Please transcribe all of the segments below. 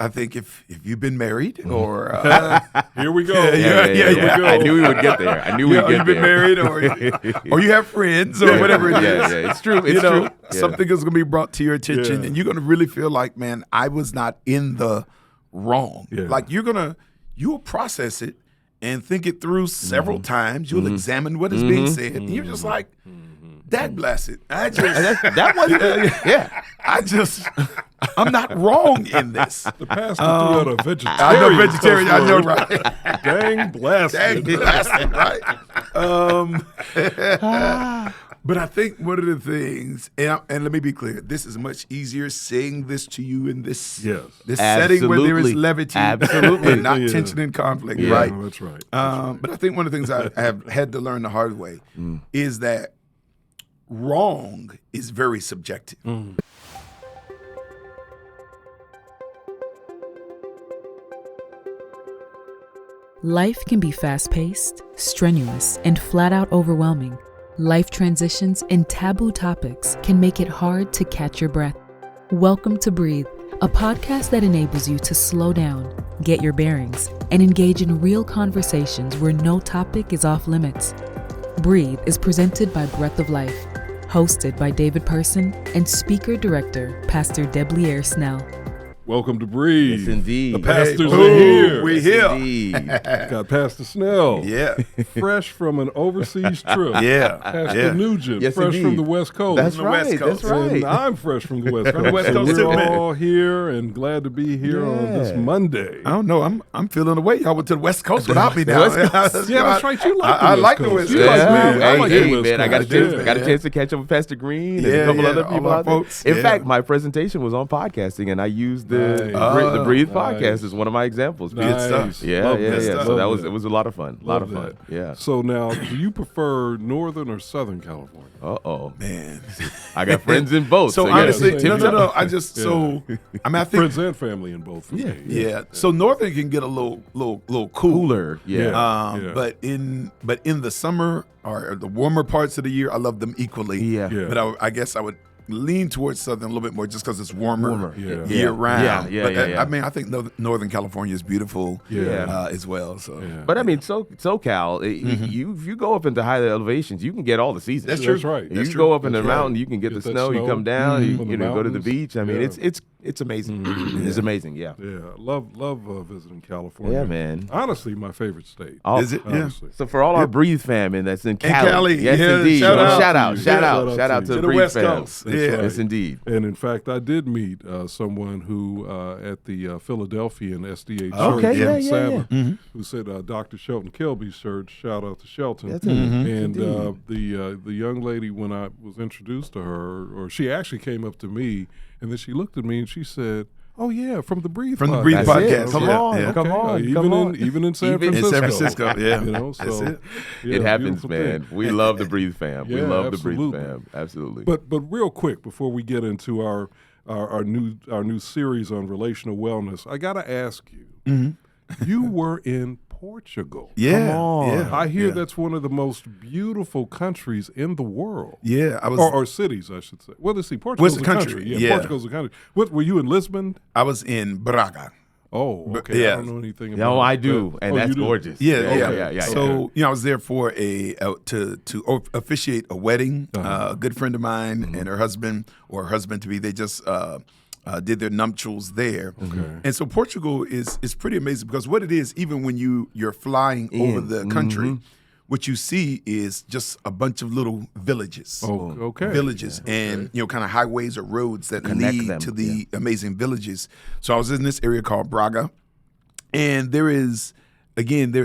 I think if you've been married or Here we go. Yeah. I knew we would get there. I knew we'd get you've been married or you have friends or whatever it is. Yeah, it's true. It's true. Yeah. Something is going to be brought to your attention, Yeah. and you're going to really feel like, man, I was not in the wrong. Yeah. Like you will process it and think it through several times. You'll examine what is being said, and you're just like, "That bless it." I just That was yeah. I'm not wrong in this. The pastor threw out a vegetarian. I know vegetarian. I know, cuss word. right? Dang blasted. Dang blasted, right? But I think one of the things, and let me be clear, this is much easier saying this to you in this setting where there is levity, Absolutely. and not tension and conflict, Yeah, right? that's right. But I think one of the things I have had to learn the hard way is that wrong is very subjective. Life can be fast-paced, strenuous, and flat-out overwhelming. Life transitions and taboo topics can make it hard to catch your breath. Welcome to Breathe, a podcast that enables you to slow down, get your bearings, and engage in real conversations where no topic is off limits. Breathe is presented by Breath of Life, hosted by David Person and speaker-director Pastor Debleaire Snell. Welcome to Breathe. Yes, indeed. The pastors Hey, are here. we Yes, here. indeed. Got Pastor Snell. Yeah, Fresh from an overseas trip. yeah, Pastor yeah. Nugent. Yes, fresh from indeed. the West Coast. That's the West right. Coast. That's right. And I'm fresh from the West Coast. From the West So Coast, we're too, man. all here and glad to be here on this Monday. I don't know. I'm feeling the way y'all went to the West Coast without me now. West Coast. Yeah, that's right. You like the I West like the Coast. West You Coast. like Yeah. me. I like the Hey, West man, I got a Coast. chance, Yeah. got a chance to catch up with Pastor Green and Yeah, a couple yeah, other all people our out there. folks. In Yeah. fact, my presentation was on podcasting, and I used the Nice. the Breathe Nice. podcast as one of my examples. Good stuff. Nice. Yeah, Love yeah, that. yeah. So Love it was a lot of fun. A lot of fun. Yeah. So now, do you prefer Northern or Southern California? Uh-oh. Man. I got friends in both. So yeah. honestly, Yeah. no. I just so I mean I think Friends and family in both. For me. yeah. So Northern can get a little cool. Cooler. Yeah. Yeah. But in the summer or the warmer parts of the year, I love them equally. Yeah. Yeah. But I guess I would lean towards Southern a little bit more just because it's warmer, Yeah. year round. Yeah, but yeah. I mean, I think Northern California is beautiful Yeah. as well. So Yeah. But I mean, SoCal, if you go up into higher elevations, you can get all the seasons. That's That's true. right. You That's can true. go up in the That's right. mountain, you can get the that snow, you come down, from you the know, go to the mountains. beach. I mean, Yeah. it's amazing. It's amazing, yeah. Yeah, love visiting California. Yeah, man. Honestly, my favorite state. All- is it? Yeah. Honestly. So for all our Breathe fam that's in Cali, Cali, yes yeah, indeed. shout out. Shout out, Yeah, shout out to to the Breathe West fam. Coast. That's Yeah. right. Yes, indeed. And in fact, I did meet someone who at the Philadelphian SDA church Okay, in yeah, yeah, Salmon, Mm-hmm. who said Dr. Shelton Kelby's church. Shout out to Shelton. That's And the young lady, when I was introduced to her, or she actually came up to me, and then she looked at me and she said, "Oh yeah, from the Breathe From the podcast." Breathe That's podcast. it. Come Yeah, on, yeah. come Okay, on, even come in on. even in San Even in Francisco. San Francisco, yeah. You know, That's so it. yeah, It happens, beautiful man. thing. We love the Breathe fam. We Yeah, love the Breathe absolutely. fam. Absolutely. But real quick before we get into our new series on relational wellness, I got to ask you. You were in Portugal. Yeah. Come on. Yeah. I hear yeah. that's one of the most beautiful countries in the world. Yeah, I was Or cities, I should say. Well, let's see. Portugal's What's a the country? Yeah, Yeah. Portugal's a country. What, were you in Lisbon? I was in Braga. Oh, okay. yeah. I don't know anything about No, I that. do, and Oh, that's you do? gorgeous. Yeah, Okay. yeah, yeah. So I was there for to officiate a wedding. A good friend of mine and her husband to be. They just did their nuptials there. And so Portugal is pretty amazing because what it is, even when you're flying over the country, what you see is just a bunch of little villages. Oh, okay. Villages and kind of highways or roads that Connect lead them, to the amazing villages. So I was in this area called Braga, and there's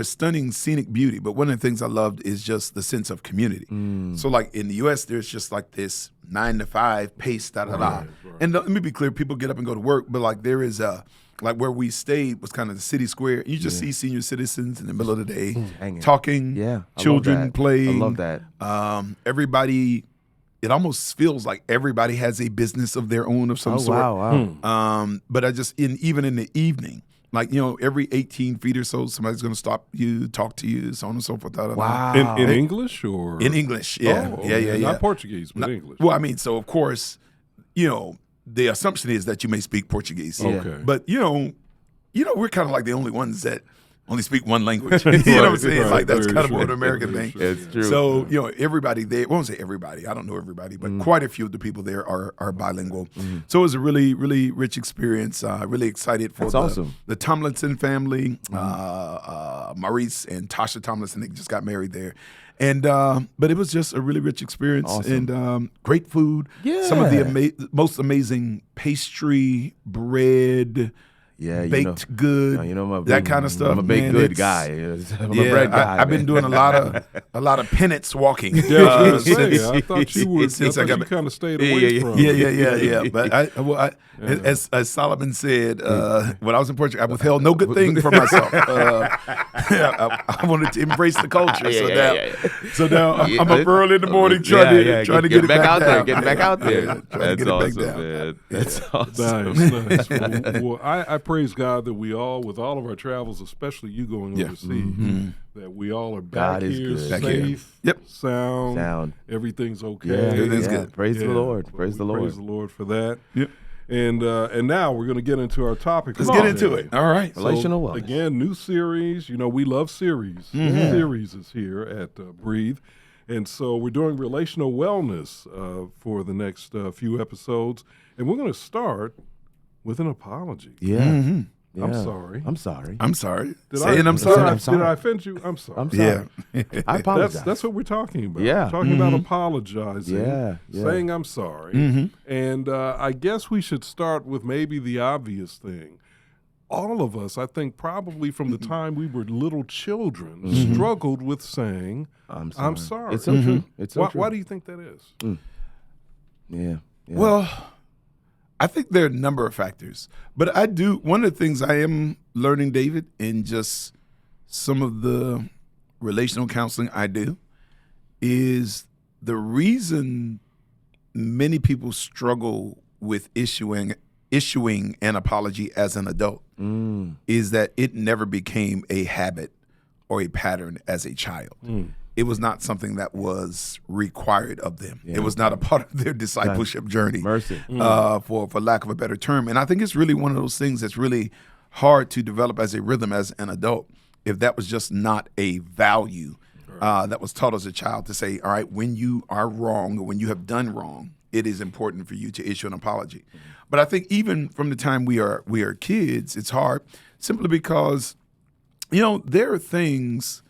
stunning scenic beauty. But one of the things I loved is just the sense of community. So like in the U.S., there's just like this 9 to 5 pace, Right. And let me be clear, people get up and go to work, but like there is like where we stayed was kind of the city square. You just see senior citizens in the middle of the day Hanging. talking, Yeah, I love children that. playing. I love that. Everybody, it almost feels like everybody has a business of their own of some sort. Wow. But I just even in the evening, like every 18 feet or so, somebody's going to stop you, talk to you, so on and so forth. Wow. In English or? In English, yeah, Oh, okay. yeah. Not Portuguese, but English. Well, I mean, so of course, the assumption is that you may speak Portuguese. Okay. But we're kind of like the only ones that only speak one language. You know what I'm saying? Right, Like that's very kind of true, an American very thing. true. It's true. So, everybody there, I won't say everybody, I don't know everybody, but quite a few of the people there are bilingual. So it was a really, really rich experience. Really excited for That's awesome. the Tomlinson family, Maurice and Tasha Tomlinson. They just got married there. And but it was just a really rich experience. Awesome. And great food. Some of the most amazing pastry, bread, baked good, that kind of stuff. I'm a baked good guy. I'm a bread guy. I've been doing a lot of penance walking. I thought you were. since I got kind of stayed away from. Yeah. But as Solomon said, when I was in Portugal, I withheld no good thing for myself. I wanted to embrace the culture. So now I'm up early in the morning trying to get it back out there. Getting back out there. Trying to get it back down. Man. That's awesome. Nice. Well, I praise God that we all, with all of our travels, especially you going overseas, that we all are back God is here, good. Back safe, here. Yep. sound, everything's okay. Everything's good. Praise the Lord. Praise the Lord. Praise the Lord for that. Yep. And now we're going to get into our topic. Let's get into it. All right. Relational wellness. Again, new series. We love series. Series is here at Breathe. And so we're doing relational wellness for the next few episodes. And we're going to start with an apology. Yeah. I'm sorry. I'm sorry. I'm sorry. Did Saying I, I'm sorry. I'm sorry. Did I offend you? I'm sorry. I'm sorry. Yeah. I apologize. That's what we're talking about. Yeah. We're talking about apologizing, Yeah. saying I'm sorry. And I guess we should start with maybe the obvious thing. All of us, I think, probably from the time we were little children, struggled with saying, I'm sorry. It's so true. It's so true. Why do you think that is? Yeah. Well, I think there are a number of factors, but one of the things I am learning, David, in just some of the relational counseling I do is the reason many people struggle with issuing an apology as an adult is that it never became a habit or a pattern as a child. It was not something that was required of them. Yeah. It was not a part of their discipleship journey. Mercy. For lack of a better term. And I think it's really one of those things that's really hard to develop as a rhythm as an adult if that was just not a value that was taught as a child to say, all right, when you are wrong or when you have done wrong, it is important for you to issue an apology. But I think even from the time we are kids, it's hard simply because, there are things,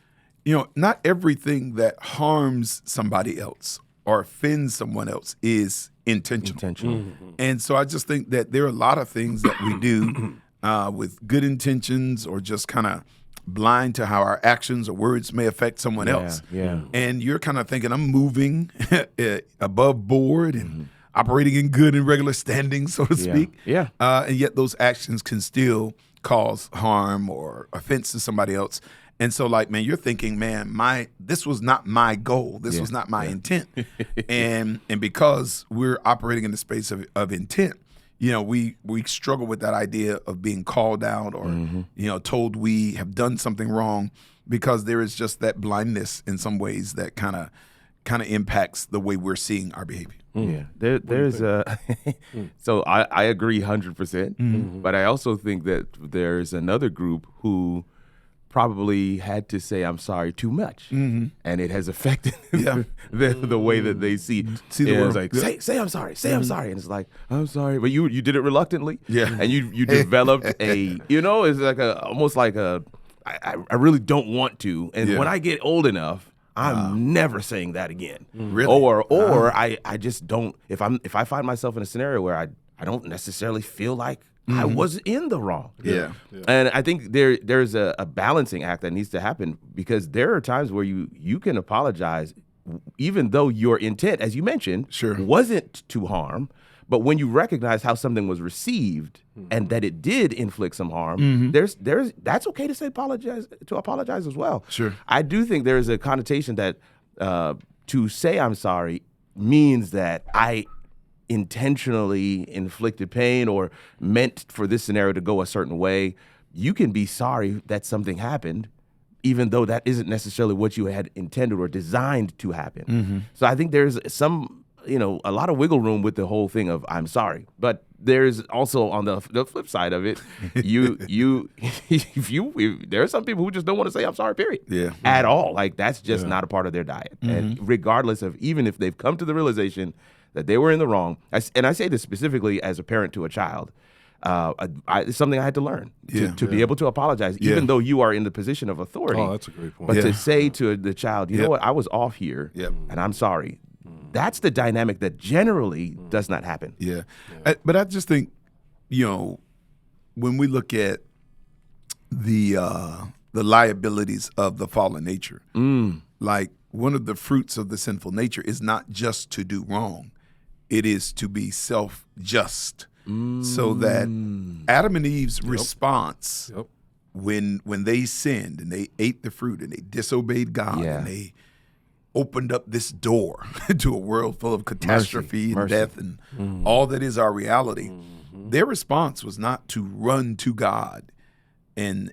not everything that harms somebody else or offends someone else is intentional. And so I just think that there are a lot of things that we do with good intentions or just kind of blind to how our actions or words may affect someone else. Yeah. And you're kind of thinking, I'm moving above board and operating in good and regular standing, so to speak. Yeah. And yet those actions can still cause harm or offense to somebody else. And so, man, you're thinking, man, this was not my goal. This was not my intent. and because we're operating in the space of intent, we struggle with that idea of being called out or, told we have done something wrong because there is just that blindness in some ways that kind of impacts the way we're seeing our behavior. Yeah, there's so I agree 100%, but I also think that there's another group who probably had to say I'm sorry too much, and it has affected the way that they see the world. It's like say I'm sorry, say I'm sorry, and it's like I'm sorry, but you did it reluctantly, and you developed it's like almost like I really don't want to, and when I get old enough, I'm never saying that again. Really? Or I just don't. If I find myself in a scenario where I don't necessarily feel like I was in the wrong. Yeah. And I think there's a balancing act that needs to happen because there are times where you can apologize even though your intent, as you mentioned, wasn't to harm. But when you recognize how something was received and that it did inflict some harm, that's okay to say apologize as well. Sure. I do think there is a connotation that to say I'm sorry means that I intentionally inflicted pain or meant for this scenario to go a certain way. You can be sorry that something happened, even though that isn't necessarily what you had intended or designed to happen. So I think there's some a lot of wiggle room with the whole thing of I'm sorry. But there's also on the flip side of it, there are some people who just don't want to say I'm sorry, period. At all. Like that's just not a part of their diet. And regardless of even if they've come to the realization that they were in the wrong, and I say this specifically as a parent to a child, it's something I had to learn to be able to apologize, even though you are in the position of authority. Oh, that's a great point. But to say to the child, you know what, I was off here, and I'm sorry. That's the dynamic that generally does not happen. But I just think, when we look at the liabilities of the fallen nature, like one of the fruits of the sinful nature is not just to do wrong, it is to be self-just. So that Adam and Eve's response when they sinned and they ate the fruit and they disobeyed God and they opened up this door to a world full of catastrophe and death and all that is our reality, their response was not to run to God and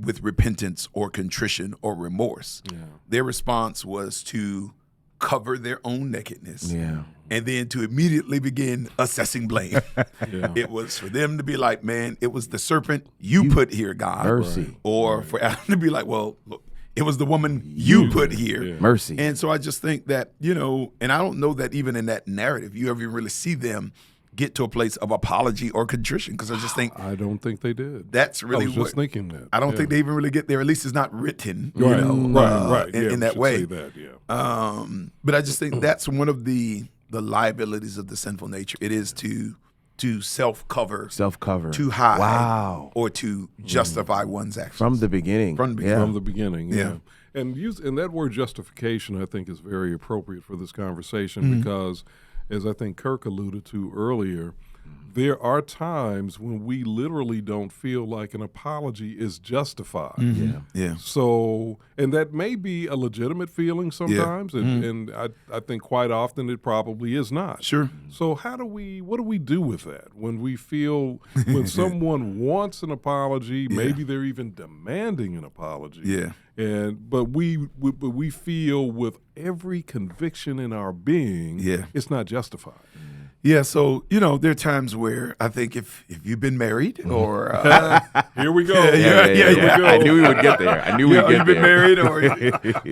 with repentance or contrition or remorse. Their response was to cover their own nakedness and then to immediately begin assessing blame. It was for them to be like, man, it was the serpent you put here, God. Mercy. Or for Adam to be like, well, look, it was the woman you put here. Mercy. And so I just think that, and I don't know that even in that narrative, you ever really see them get to a place of apology or contrition, because I just think I don't think they did. That's really I was just thinking that. I don't think they even really get there. At least it's not written, right. In that way. Say that, But I just think that's one of the liabilities of the sinful nature. It is to self-cover, to hide, or to justify one's actions from the beginning. From the beginning, And that word justification, I think, is very appropriate for this conversation because, as I think Kirk alluded to earlier, there are times when we literally don't feel like an apology is justified. So, and that may be a legitimate feeling sometimes, and I think quite often it probably is not. Sure. So what do we do with that when we feel, when someone wants an apology, maybe they're even demanding an apology. But we feel with every conviction in our being, it's not justified. So, there are times where I think if you've been married or here we go. Here we go. I knew we would get there. You've been married or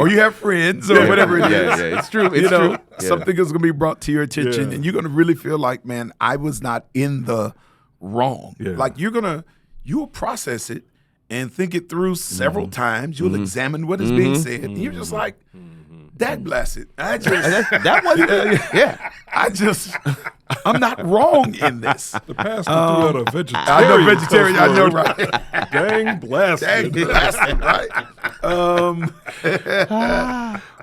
you have friends or whatever it is. It's true. It's true. Something is going to be brought to your attention and you're going to really feel like, man, I was not in the wrong. Like you'll process it and think it through several times. You'll examine what is being said. And you're just like, that blasted. I just, I'm not wrong in this. The pastor threw out a vegetarian. I know vegetarian. I know, right? Dang blasted. Right?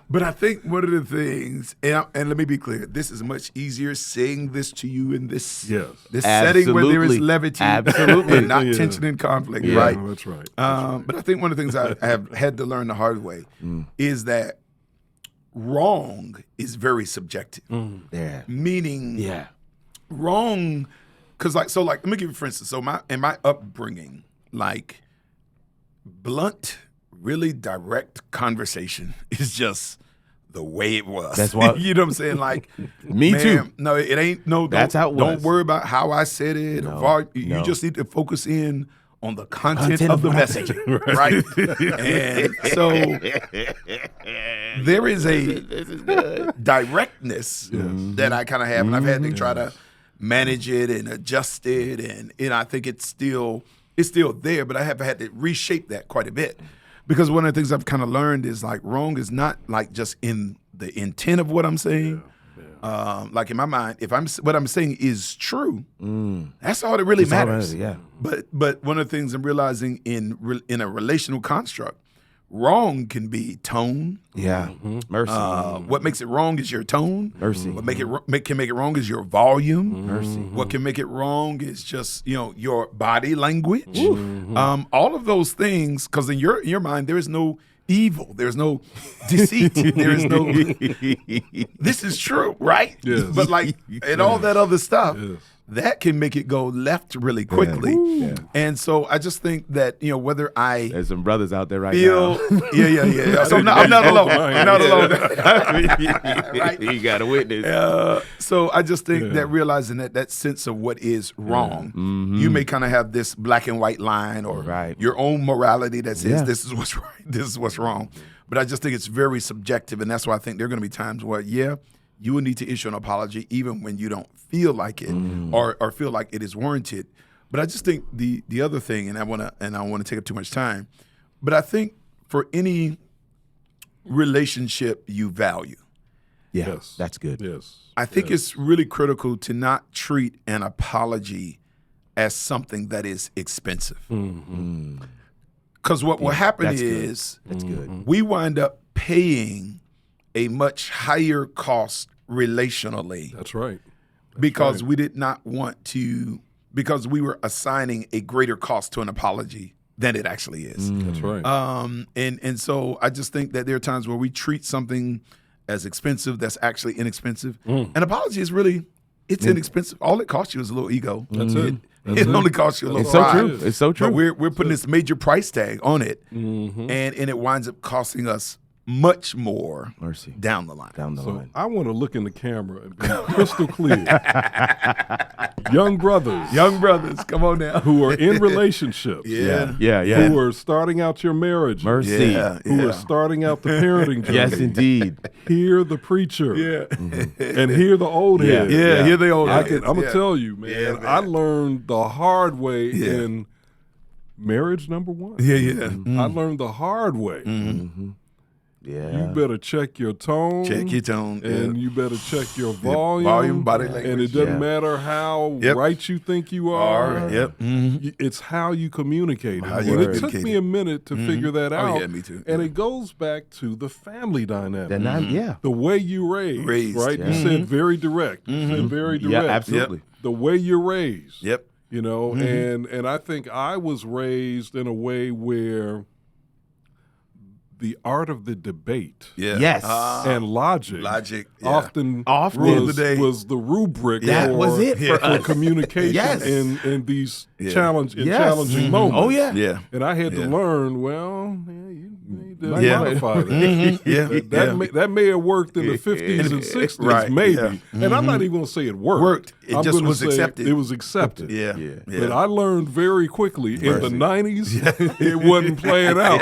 But I think one of the things, and let me be clear, this is much easier saying this to you in this setting where there is levity, and not tension and conflict, right? No, that's right. But I think one of the things I have had to learn the hard way is that wrong is very subjective. Meaning, wrong, because let me give you for instance. So in my upbringing, blunt, really direct conversation is just the way it was. That's what you know what I'm saying. Like me too. No, it ain't. No, that's how it was. Don't worry about how I said it. You just need to focus in on the content of the message, right? And so there is a directness that I kind of have, and I've had to try to manage it and adjust it, and I think it's still there, but I have had to reshape that quite a bit, because one of the things I've kind of learned is wrong is not just in the intent of what I'm saying. Like in my mind, if what I'm saying is true, that's all that really matters. But one of the things I'm realizing in a relational construct, wrong can be tone. Mercy. What makes it wrong is your tone. Mercy. What can make it wrong is your volume. Mercy. What can make it wrong is just your body language. All of those things, because in your mind there is no evil, there's no deceit, there is no this is true, right? Yes. But and all that other stuff, that can make it go left really quickly. Yeah. And so I just think that, whether I There's some brothers out there right feel, now. yeah. So I'm not alone. I'm not alone. Right? You got a witness. So I just think that realizing that sense of what is wrong, you may kind of have this black and white line or your own morality that says this is what's right, this is what's wrong. But I just think it's very subjective, and that's why I think there are going to be times where, you will need to issue an apology even when you don't feel like it or feel like it is warranted. But I just think the other thing, and I don't want to take up too much time, but I think for any relationship you value, Yes, that's good. Yes. I think it's really critical to not treat an apology as something that is expensive. Because what will happen is That's good. we wind up paying a much higher cost relationally That's right. because we did not want to, because we were assigning a greater cost to an apology than it actually is. That's right. And so I just think that there are times where we treat something as expensive that's actually inexpensive. An apology is really, it's inexpensive. All it costs you is a little ego. That's it. It only costs you a little It's so pride. true. It's so true. But we're putting this major price tag on it, and it winds up costing us much more Mercy. down the line. Down the So line. I want to look in the camera and be crystal clear. Young brothers Come on now. who are in relationships, Yeah. who are starting out your marriage, Mercy. Yeah. who are starting out the parenting journey. Yes, indeed. Hear the preacher and hear the old head. Yeah, here they are. I'm going to tell you, man, Yeah, man. I learned the hard way in marriage number one. Yeah. I learned the hard way. Yeah. You better check your tone. Check your tone. And you better check your volume. Volume, body language. And it doesn't Yeah. matter how Yep. right you think you are. Yep. It's how you communicate. How And you it took communicate me it. a minute to figure that Oh, out. yeah, me too. And Yeah. it goes back to the family dynamic. Yeah. The way you raised, right? Yeah. You said very direct. You said very direct. Yeah, absolutely. The way you're raised. Yep. You know, and I think I was raised in a way where the art of the debate Yeah. Yes. and logic, Logic. Yeah. often Rule of the day. was the rubric That for, was it for for us. communication Yes. in these Yes. challenging moments. Oh, yeah. Yeah. And I had to Yeah. learn, well, you need to Yeah. modify that. Yeah. That may have worked in the 50s and 60s, Right, maybe. yeah. And I'm not even going to say it worked. Worked. It I'm just gonna was say accepted. It was accepted. Yeah. Yeah. But I learned very quickly in the Mercy. 90s, it wasn't playing out.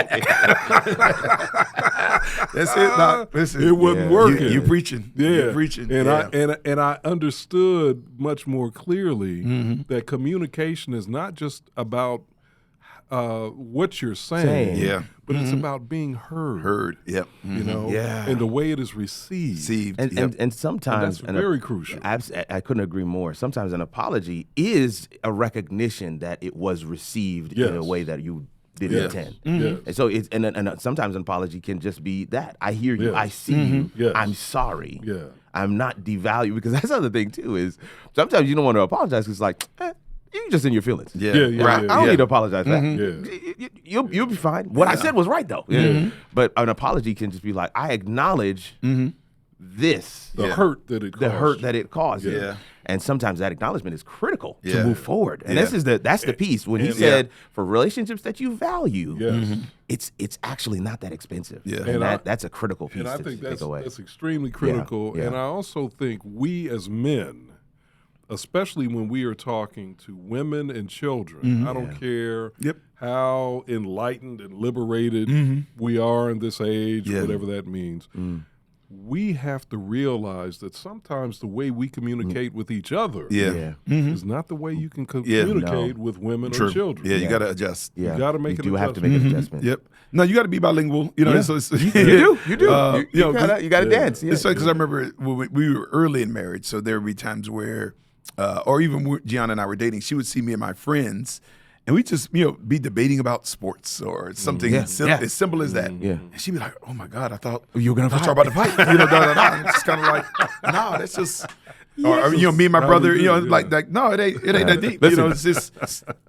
That's it. Doc. Listen, It wasn't working. You preaching. Yeah, You're preaching. and Yeah. I understood much more clearly that communication is not just about what you're saying, Yeah. but it's about being heard. Heard. Yep. You know, Yeah. and the way it is received. Received. And, Yep. and sometimes That's very crucial. I couldn't agree more. Sometimes an apology is a recognition that it was received in a Yes. way that you didn't Yes. intend. Yes. And so it's and sometimes an apology can just be that. I hear you. Yes. I see you. Yes. I'm sorry. Yeah. I'm not devaluing, because that's the other thing too is sometimes you don't want to apologize because it's like, you're just in your feelings. Yeah. Yeah, Right? I don't need to apologize for that. Yeah. You'll be fine. What I said was right though. But an apology can just be like, I acknowledge this. The hurt that it caused. The hurt that it caused. Yeah. And sometimes that acknowledgement is critical Yeah. to move forward. And Yeah. that's the piece. When he and- said for relationships that you value, Yes. it's actually not that expensive. Yeah. And And that's a critical piece And I to think take away. that's extremely critical. yeah. And I also think we as men, especially when we are talking to women and children, I don't care Yep. how enlightened and liberated we are in this age, Yeah. whatever that means. We have to realize that sometimes the way we communicate with each other Yeah. is not the way you can communicate with women True. or children. Yeah. You got to adjust. Yeah. You gotta make an do have to adjustment. make an adjustment. Yep. No, you got to be bilingual. You know, Yeah. so it's, You do. You know, gotta dance. Yeah. It's because I remember when we were early in marriage, so there would be times where, or even when Gianna and I were dating, she would see me and my friends, and we just be debating about sports or something Yeah. as simple as that. Yeah. And she'd be like, "Oh my God, I thought You were gonna I thought y'all about to fight." And it's just kind of like, no, that's just. Or me and my How brother, we do, yeah. like no, it ain't that deep. Listen, it's just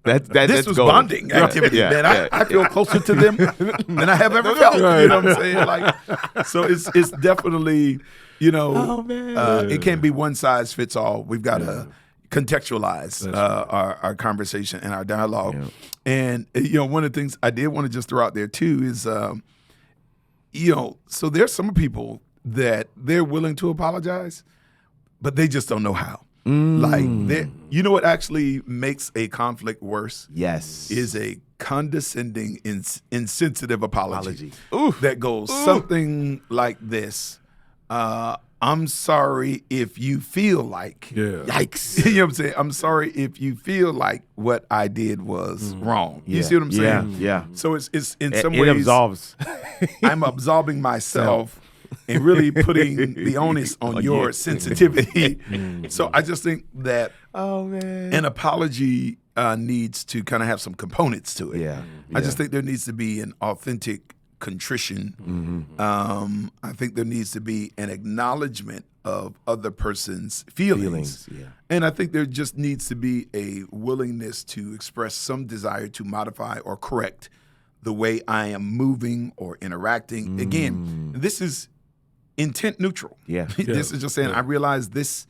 This this was bonding activity, Yeah, man. yeah. I feel closer to them than I have ever felt. You know what I'm saying? Like, so it's definitely, it can't be one size fits all. We've got to contextualize our conversation and our dialogue. Yeah. And, one of the things I did want to just throw out there too is, so there's some people that they're willing to apologize, but they just don't know how. Like, what actually makes a conflict worse? Yes. Is a condescending, insensitive apology. That goes something like this. I'm sorry if you feel like, yikes. You know what I'm saying? I'm sorry if you feel like what I did was wrong. You see what I'm saying? Yeah. So it's in some ways. It absolves. I'm absolving myself and really putting the onus on your sensitivity. So I just think that an apology needs to kind of have some components to it. Yeah. I just think there needs to be an authentic contrition. I think there needs to be an acknowledgement of other person's feelings. And I think there just needs to be a willingness to express some desire to modify or correct the way I am moving or interacting. Again, this is intent neutral. This is just saying, I realize this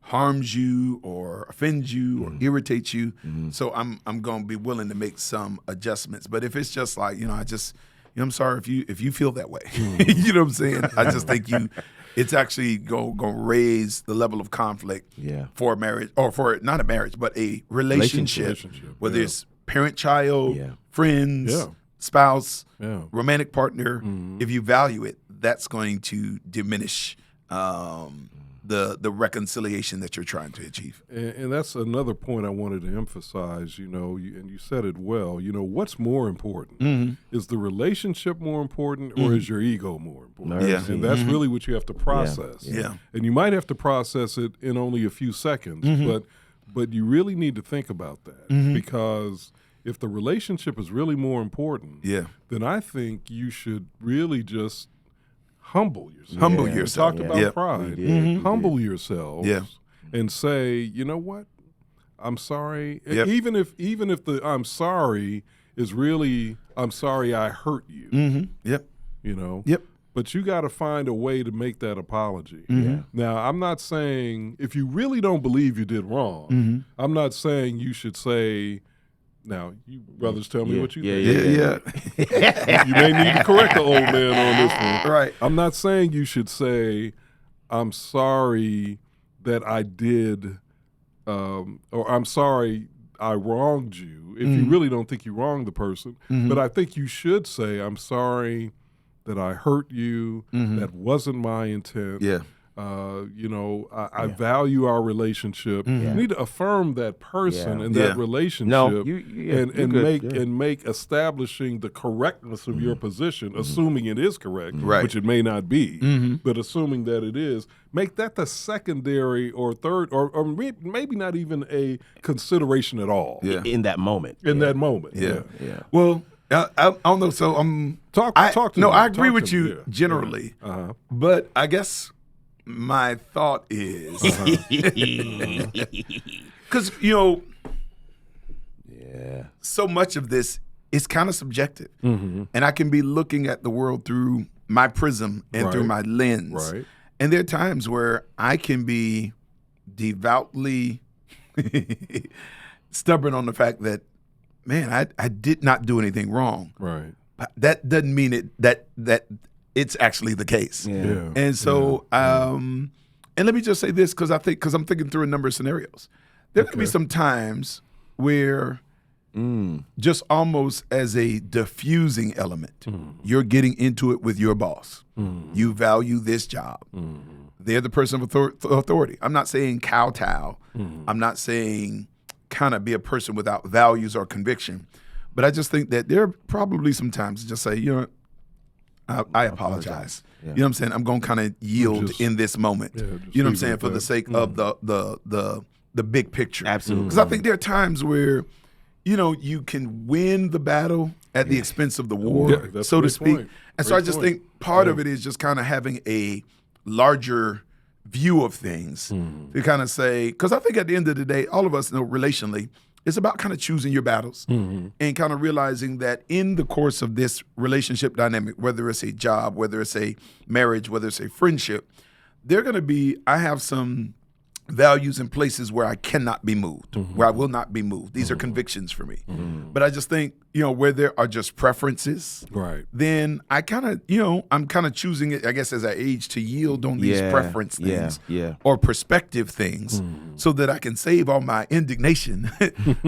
harms you or offends you or irritates you. So I'm going to be willing to make some adjustments. But if it's just like, I'm sorry if you feel that way. You know what I'm saying? I just think it's actually going to raise the level of conflict for a marriage, or for not a marriage, but a relationship. Whether it's parent-child, friends, spouse, romantic partner. If you value it, that's going to diminish the reconciliation that you're trying to achieve. And that's another point I wanted to emphasize, and you said it well. What's more important? Is the relationship more important, or is your ego more important? And that's really what you have to process. And you might have to process it in only a few seconds, but you really need to think about that, because if the relationship is really more important, then I think you should really just humble yourself. Humble yourself. We talked about pride. Humble yourself and say, you know what? I'm sorry. Even if the I'm sorry is really, I'm sorry I hurt you. But you got to find a way to make that apology. Now, I'm not saying, if you really don't believe you did wrong, I'm not saying you should say, now, you brothers tell me what you think. You may need to correct the old man on this one. Right. I'm not saying you should say, I'm sorry that I did, or I'm sorry I wronged you, if you really don't think you wronged the person. But I think you should say, I'm sorry that I hurt you, that wasn't my intent. I value our relationship. You need to affirm that person and that relationship, and make establishing the correctness of your position, assuming it is correct, which it may not be, but assuming that it is, make that the secondary or third, or maybe not even a consideration at all. In that moment. That moment. Well, I don't know. So talk to me. I agree with you generally, but I guess my thought is, because so much of this is kind of subjective, and I can be looking at the world through my prism and through my lens, and there are times where I can be devoutly stubborn on the fact that, man, I did not do anything wrong. But that doesn't mean that it's actually the case. And so, and let me just say this, because I'm thinking through a number of scenarios. There could be some times where just almost as a diffusing element, you're getting into it with your boss. You value this job. They're the person of authority. I'm not saying kowtow. I'm not saying kind of be a person without values or conviction. But I just think that there are probably some times to just say, I apologize. You know what I'm saying? I'm going to kind of yield in this moment. You know what I'm saying? For the sake of the big picture. Absolutely. Because I think there are times where, you can win the battle at the expense of the war, so to speak. Point. And so I just think part of it is just kind of having a larger view of things to kind of say, because I think at the end of the day, all of us know relationally, it's about kind of choosing your battles and kind of realizing that in the course of this relationship dynamic, whether it's a job, whether it's a marriage, whether it's a friendship, they're going to be, I have some values in places where I cannot be moved, where I will not be moved. These are convictions for me. But I just think, where there are just preferences, Right. then I kind of, I'm kind of choosing it, I guess, as I age to yield on these preference things or perspective things so that I can save all my indignation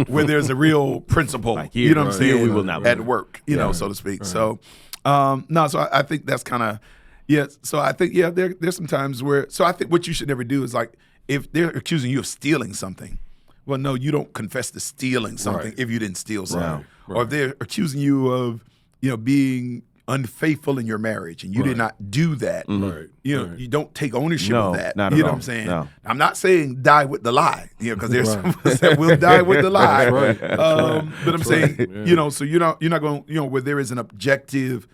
where there's a real principle, Like here, you know what I'm saying, here we will not at work, so to speak. So, so I think that's kind of, so I think, there's some times where, so I think what you should never do is like, if they're accusing you of stealing something, well, no, you don't confess to stealing something if you didn't steal something. Right. Or if they're accusing you of, being unfaithful in your marriage and you did not do that, you don't take ownership of that. Not you at know all. what I'm saying? No. I'm not saying die with the lie, because there's some of us that will die with the lie. Right. But I'm saying, so you're not going, where there is an objective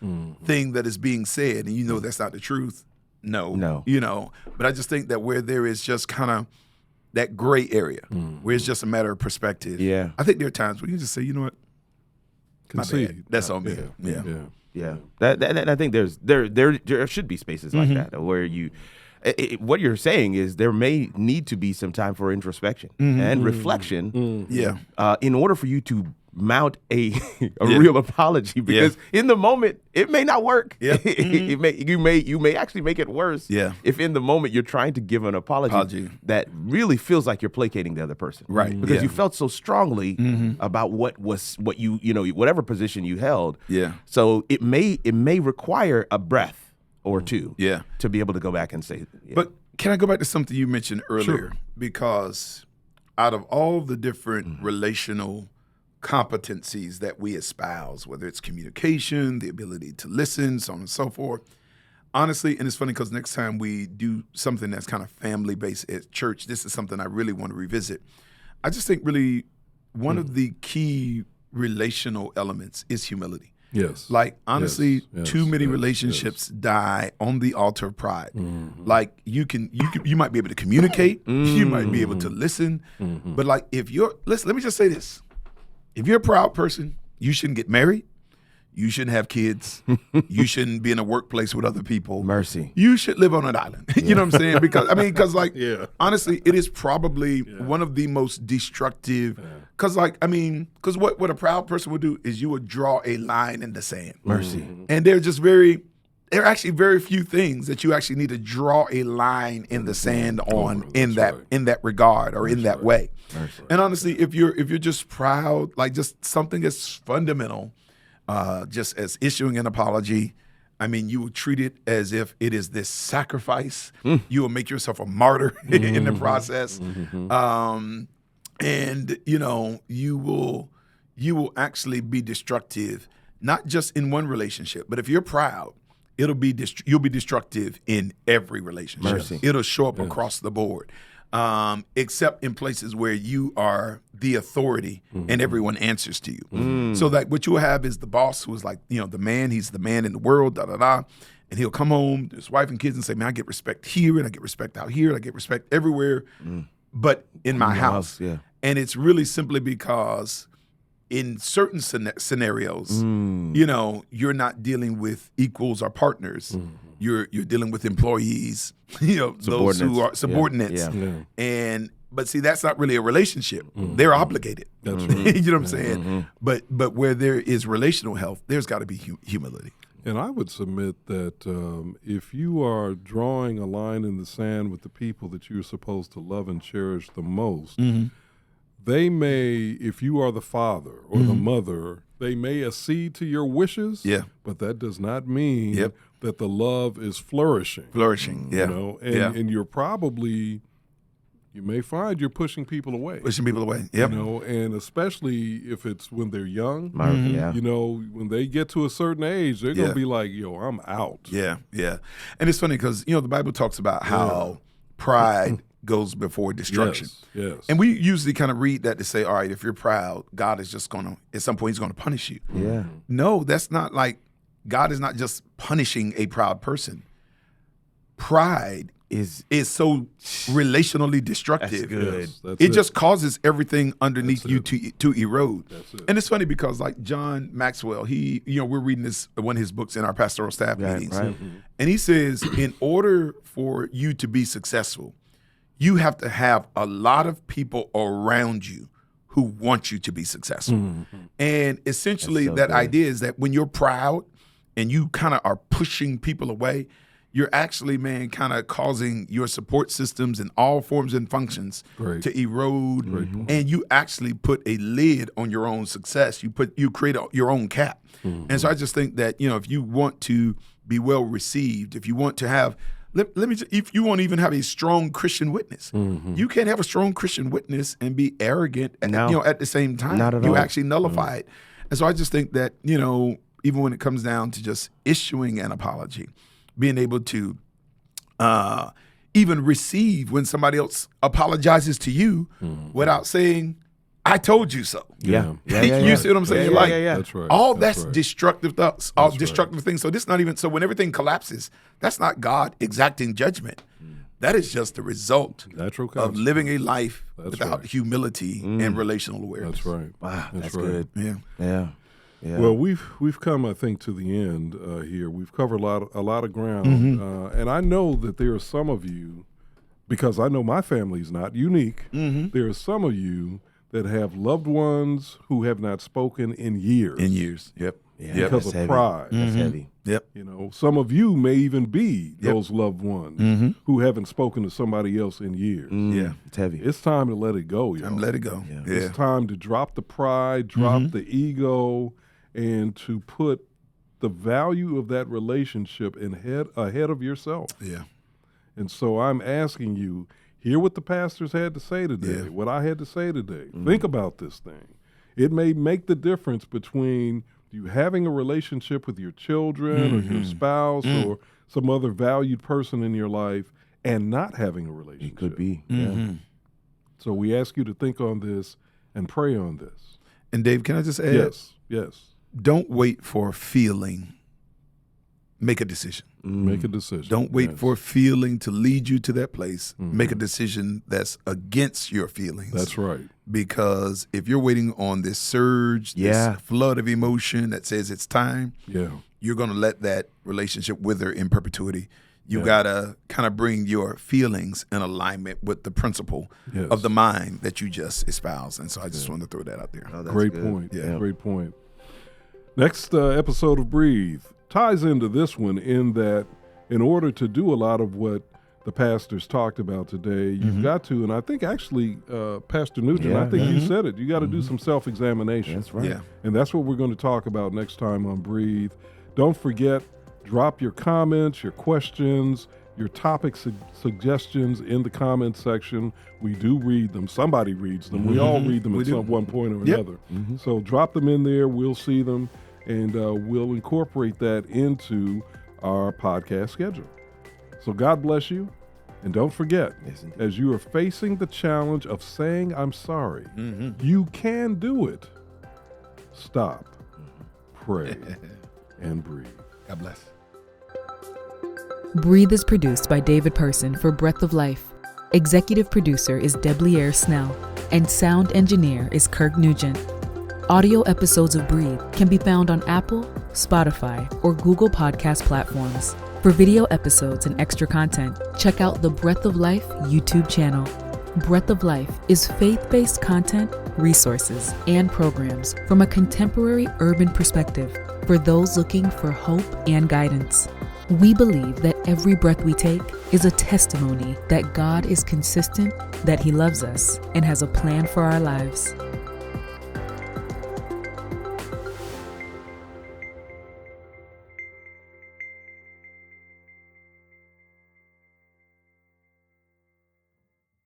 thing that is being said and that's not the truth. No. But I just think that where there is just kind of that gray area, where it's just a matter of perspective. Yeah. I think there are times where you just say, you know what? My bad. That's on me. Yeah. That I think there should be spaces like that where you. What you're saying is there may need to be some time for introspection and reflection. In order for you to mount a real apology, because in the moment it may not work. You may actually make it worse. If in the moment you're trying to give an apology that really feels like you're placating the other person, right? Because you felt so strongly about what you whatever position you held. So it may require a breath or two. To be able to go back and say. But can I go back to something you mentioned earlier? Sure. Because out of all the different relational competencies that we espouse, whether it's communication, the ability to listen, so on and so forth, honestly, and it's funny because next time we do something that's kind of family-based at church, this is something I really want to revisit. I just think really one of the key relational elements is humility. Yes. Like, honestly, too many relationships die on the altar of pride. Like, you might be able to communicate, you might be able to listen, but like, let me just say this. If you're a proud person, you shouldn't get married. You shouldn't have kids. You shouldn't be in a workplace with other people. Mercy. You should live on an island. You know what I'm saying? Because honestly, it is probably one of the most destructive. Because what a proud person would do is you would draw a line in the sand. Mercy. And there are actually very few things that you actually need to draw a line in the sand on in that regard or in that way. And honestly, if you're just proud, like just something as fundamental, just as issuing an apology, you will treat it as if it is this sacrifice. You will make yourself a martyr in the process. And you will actually be destructive, not just in one relationship, but if you're proud, you'll be destructive in every relationship. Mercy. It'll show up across the board, except in places where you are the authority and everyone answers to you. So that what you'll have is the boss who is like, the man, he's the man in the world, and he'll come home to his wife and kids and say, man, I get respect here and I get respect out here and I get respect everywhere, but in my house. And it's really simply because in certain scenarios, you're not dealing with equals or partners. You're dealing with employees, those who are subordinates. But see, that's not really a relationship. They're obligated. That's right. You know what I'm saying? But where there is relational health, there's got to be humility. And I would submit that if you are drawing a line in the sand with the people that you're supposed to love and cherish the most, they may, if you are the father or the mother, they may accede to your wishes, but that does not mean that the love is flourishing. And you're probably, you may find you're pushing people away. And especially if it's when they're young, when they get to a certain age, they're going to be like, I'm out. And it's funny because, the Bible talks about how pride goes before destruction. Yes. And we usually kind of read that to say, all right, if you're proud, God is just going to, at some point, he's going to punish you. No, that's not like, God is not just punishing a proud person. Pride is so relationally destructive. That's good. It just causes everything underneath you to erode. And it's funny because like John Maxwell, we're reading one of his books in our pastoral staff meetings. And he says, in order for you to be successful, you have to have a lot of people around you who want you to be successful. And essentially that idea is that when you're proud and you kind of are pushing people away, you're actually, man, kind of causing your support systems in all forms and functions to erode, and you actually put a lid on your own success. You create your own cap. And so I just think that, if you want to be well received, if you want to have, if you want to even have a strong Christian witness, you can't have a strong Christian witness and be arrogant at the same time. Not at you all. actually nullify it. And so I just think that, even when it comes down to just issuing an apology, being able to even receive when somebody else apologizes to you without saying, I told you so. Yeah. You see what I'm saying? That's right. That's destructive thoughts, all destructive things. So this not even, so when everything collapses, that's not God exacting judgment. That is just the result of living a life without humility and relational awareness. That's right. Wow, that's right. good. Yeah. Well, we've come, I think, to the end here. We've covered a lot of ground, and I know that there are some of you, because I know my family's not unique. There are some of you that have loved ones who have not spoken in years. Yep. Because of pride. That's heavy. Yep. Some of you may even be those loved ones who haven't spoken to somebody else in years. Yeah. It's heavy. It's time to let it go, y'all. Let it go. Yeah. It's time to drop the pride, drop the ego, and to put the value of that relationship ahead of yourself. Yeah. And so I'm asking you, hear what the pastors had to say today, what I had to say today. Think about this thing. It may make the difference between you having a relationship with your children or your spouse or some other valued person in your life and not having a relationship. It could be. Yeah. So we ask you to think on this and pray on this. And Dave, can I just add? Yes. Don't wait for a feeling. Make a decision. Make a decision. Don't wait for a feeling to lead you to that place. Make a decision that's against your feelings. That's right. Because if you're waiting on this surge, this flood of emotion that says it's time, you're going to let that relationship wither in perpetuity. You got to kind of bring your feelings in alignment with the principle of the mind that you just espoused. And so I just wanted to throw that out there. Oh, Great point. Yeah. Great point. Next episode of Breathe ties into this one in that in order to do a lot of what the pastors talked about today, you've got to, and I think actually, Pastor Nugent, I think you said it, you got to do some self-examination. That's right. Yeah. And that's what we're going to talk about next time on Breathe. Don't forget, drop your comments, your questions, your topic suggestions in the comment section. We do read them. Somebody reads them. We all read them at some one point or another. So drop them in there. We'll see them, and we'll incorporate that into our podcast schedule. So God bless you. And don't forget, as you are facing the challenge of saying I'm sorry, you can do it. Stop, pray, and breathe. God bless. Breathe is produced by David Person for Breath of Life. Executive producer is Debleaire Snell, and sound engineer is Kirk Nugent. Audio episodes of Breathe can be found on Apple, Spotify, or Google podcast platforms. For video episodes and extra content, check out the Breath of Life YouTube channel. Breath of Life is faith-based content, resources, and programs from a contemporary urban perspective for those looking for hope and guidance. We believe that every breath we take is a testimony that God is consistent, that He loves us, and has a plan for our lives.